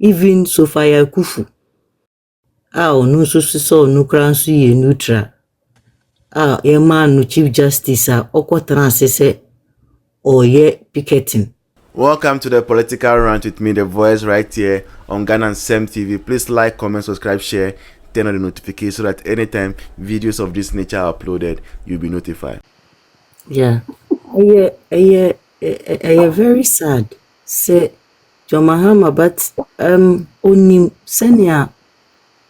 even Sofia Kufu no so no kranso ye neutral ye man no Chief Justice okotran se ye picketing. Welcome to the political rant with me, the voice, right here on Ghana and Sem TV. Please like, comment, subscribe, share, turn on the notification so that anytime videos of this nature are uploaded, you'll be notified. Yeah, I very sad. Say John Mahama, but onim senior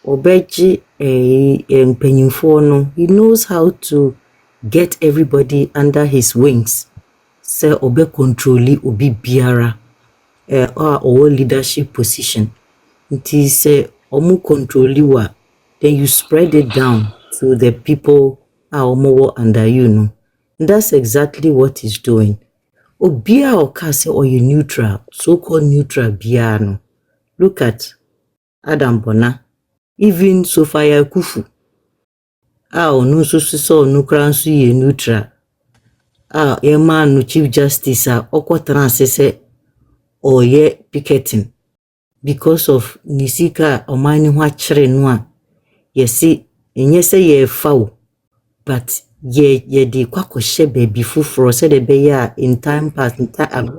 obeji mpenyimfo no, he knows how to get everybody under his wings. Say obe controlli obi biara or leadership position. It is say omu controlli wa, then you spread it down to the people omo under you know. And that's exactly what he's doing. Obia okase or you neutral, so-called neutral biano. Look at Adam Bona, even Sofia Kufu. No so no kranso ye neutral. Ye man no Chief Justice okotran se ye picketing because of nisika omani ho akere no a yesi enye se ye fawo but ye de kwakoshe baby fufuro said the beya in time past in time.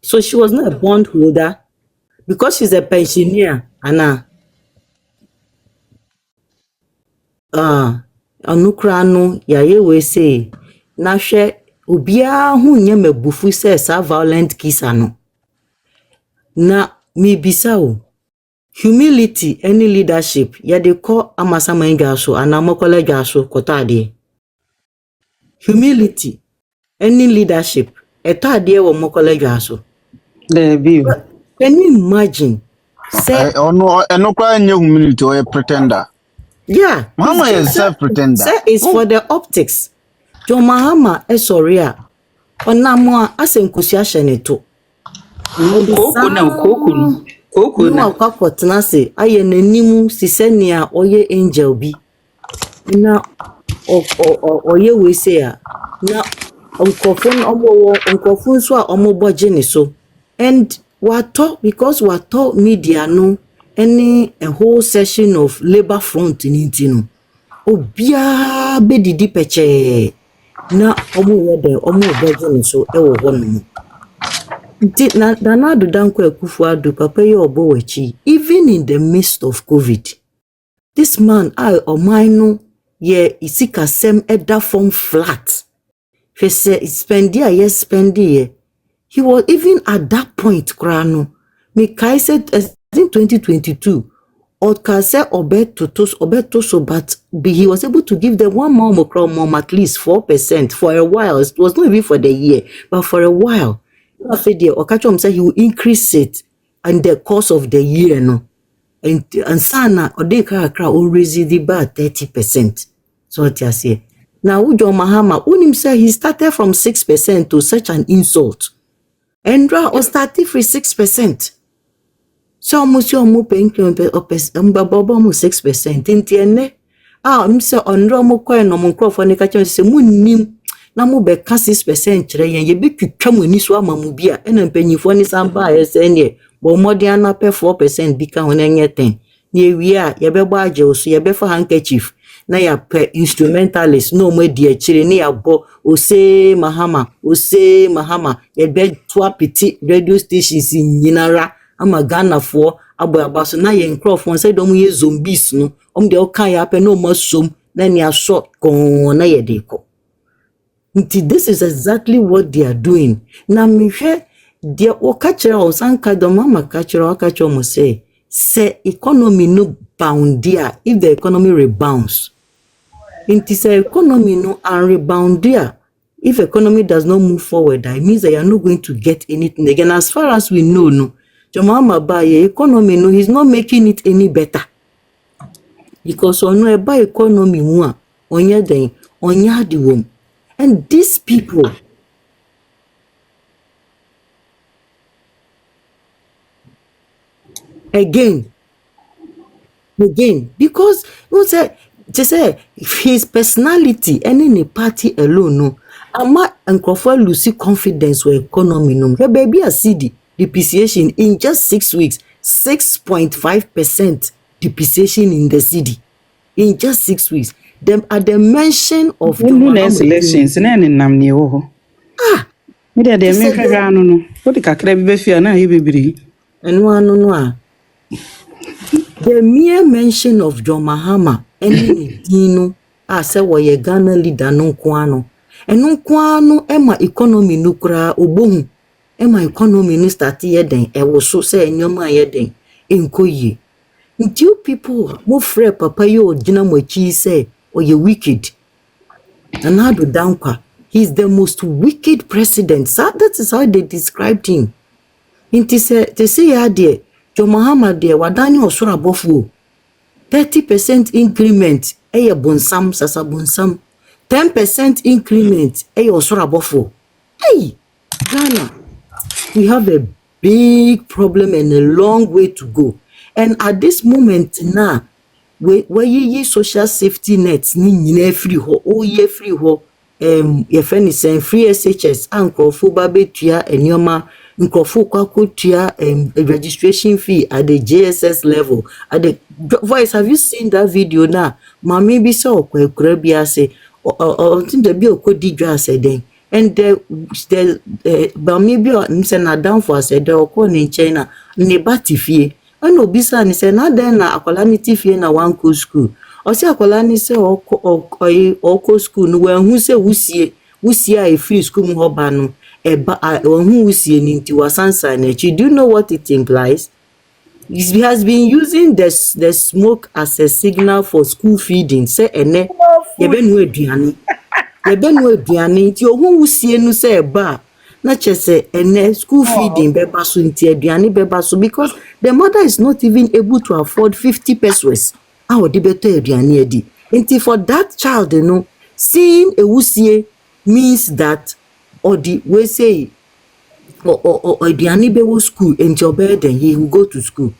So she was not a bond holder because she's a pensioner and anukra no yaye we say na hwe obia hu nya mabufu say sa violent kisa no na mi bisa o humility any leadership ya de call amasama ngaso ana mokola gaso kotade humility any leadership etade wo mokola gaso there be. Can you imagine say no cry humility or a pretender. Yeah, Mama is self-pretender. Say it's for the optics. John Mahama sorry onamo asenkusi ahyeneto. Koko na kwakotena se aye nanimu sisenia oye angel bi. Na oye we say na onkofun so a omoboje ni so. And because media no any a whole session of labor front in intino. Obia bedidi peche na omo so ewo hono. Na do danko Akufo adu papa ye obo wachi even in the midst of COVID. This man omaino ye isika sem eda form flat. He say spendi. He was even at that point krano. Me kai said in 2022 Odkase obeto so but he was able to give them one more at least 4% for a while. It was not even for the year, but for a while. Okachom said he will increase it in the course of the year, no. And sana odeka akra always the bar 30%. So what you say. Now Ujo Mahama, unim say he started from 6% to such an insult. Endra or started for 6%. So monsieur mo penke mbaba mo 6% entiene mse onro mo koe no mo nkrofo ne ka che se munnim na mo be ka 6% kire yen ye betwitwa mo ni so ama mo bia ena mpanyifo ni samba ese ne bo modern na pe 4% bi ka ho na nye 10 na ewie a ye be gba age oso ye be fa handkerchief na ya pe instrumentalist no mo di akire ne ya bo ose mahama ye be to apiti radio stations nyinara ama Ghana for aboyabaso na ye nkrofo say dom ye zombies no de okan ya pe no masom na ni aso kon na ye de ko. This is exactly what they are doing. Na me hwe de okachira osanka do mama kachira okacho mo say economy no bound there if the economy rebounds. Inti say economy no and rebound there. If economy does not move forward, that means that you are not going to get anything again. As far as we know, no. Jomama Baye economy no, he's not making it any better. Because on no by economy one, onya the womb. And these people again, because you say his personality and in a party alone no, ama nkrofo lose confidence with economy no. Baby a city. depreciation in just 6 weeks. 6.5% depreciation in the city in just 6 weeks. Them at the mention of When do next elections na ne nam ne wo ho. Me dey me hwehwe anu no. Wo de kakra bi be fia na ye bebiri. Enu anu no a. The mere mention of John Mahama any dino say woye Ghana leader no kwano. Enu kwano ema economy no kra obohu. Ema economy no start yeden e wo so say enyoma yeden enko yi. Until people mo frɛ papa yo gina mo chi say oye wicked. And how do downpa? He's the most wicked president. So that is how they described him. Inti say they say ya there John Mahama there wadani osura bofu 30% increment eye bonsam sasa bonsam 10% increment eye osura bofu. Hey, Ghana, we have a big problem and a long way to go. And at this moment now, where ye social safety nets ni nyina free ho, oh ye free ho, ye friend is saying free SHS and crofo babetua enyoma crofo kwakotua registration fee at the JSS level. At the voice, have you seen that video now? Mami bi so kwekura bia say or think the bi okodi dwa say den. And the mami bi nse na down for say the okọ ni China ne batifie. When obisa ni say na den na akwala ni tifie na one co school. O say akwala ni say oko school no when hu say wusie a free school mu hoba no eba hu wusie ni nti wasansa na chi. Do you know what it implies? He has been using the smoke as a signal for school feeding. Say ene yebe nu aduane nti ohun wusie nu say eba na chese ene school feeding beba so nti aduane beba so because the mother is not even able to afford 50 pesos. How the better aduane edi. Nti for that child, you know, seeing a wusie means that or the we say or aduane be wo school and your bed then he will go to school.